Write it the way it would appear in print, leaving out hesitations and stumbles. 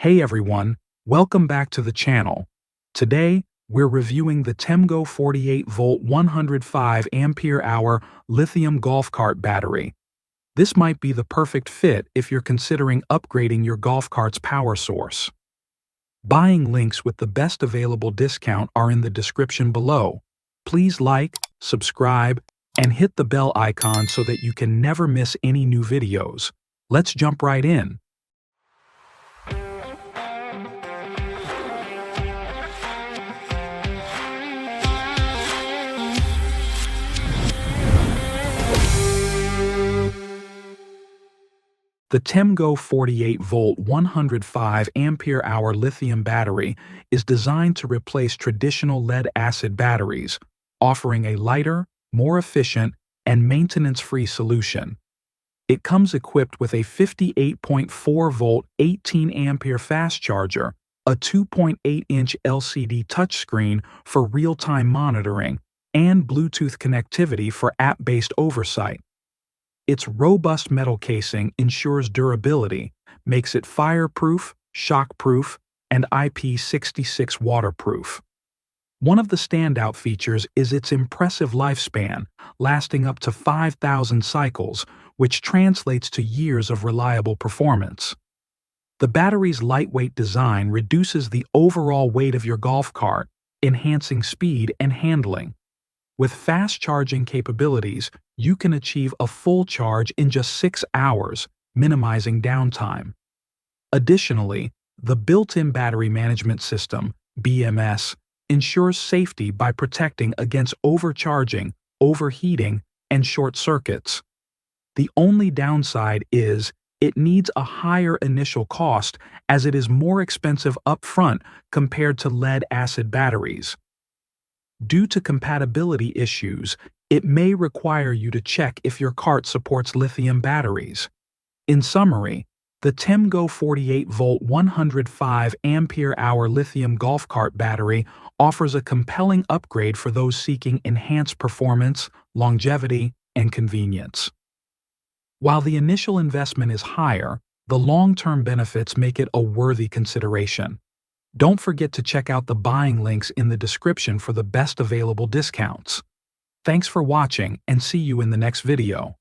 Hey everyone, welcome back to the channel. Today, we're reviewing the TEMGO 48V 105 ampere hour lithium golf cart battery. This might be the perfect fit if you're considering upgrading your golf cart's power source. Buying links with the best available discount are in the description below. Please like, subscribe, and hit the bell icon so that you can never miss any new videos. Let's jump right in. The TEMGO 48V 105 ampere hour lithium battery is designed to replace traditional lead-acid batteries, offering a lighter, more efficient, and maintenance-free solution. It comes equipped with a 58.4V 18 ampere fast charger, a 2.8-inch LCD touchscreen for real-time monitoring, and Bluetooth connectivity for app-based oversight. Its robust metal casing ensures durability, makes it fireproof, shockproof, and IP66 waterproof. One of the standout features is its impressive lifespan, lasting up to 5,000 cycles, which translates to years of reliable performance. The battery's lightweight design reduces the overall weight of your golf cart, enhancing speed and handling. With fast charging capabilities, you can achieve a full charge in just 6 hours, minimizing downtime. Additionally, the built-in battery management system, BMS, ensures safety by protecting against overcharging, overheating, and short circuits. The only downside is it needs a higher initial cost as it is more expensive upfront compared to lead-acid batteries. Due to compatibility issues, it may require you to check if your cart supports lithium batteries. In summary, the TEMGO 48V 105 ampere hour lithium golf cart battery offers a compelling upgrade for those seeking enhanced performance, longevity, and convenience. While the initial investment is higher, the long-term benefits make it a worthy consideration. Don't forget to check out the buying links in the description for the best available discounts. Thanks for watching and see you in the next video.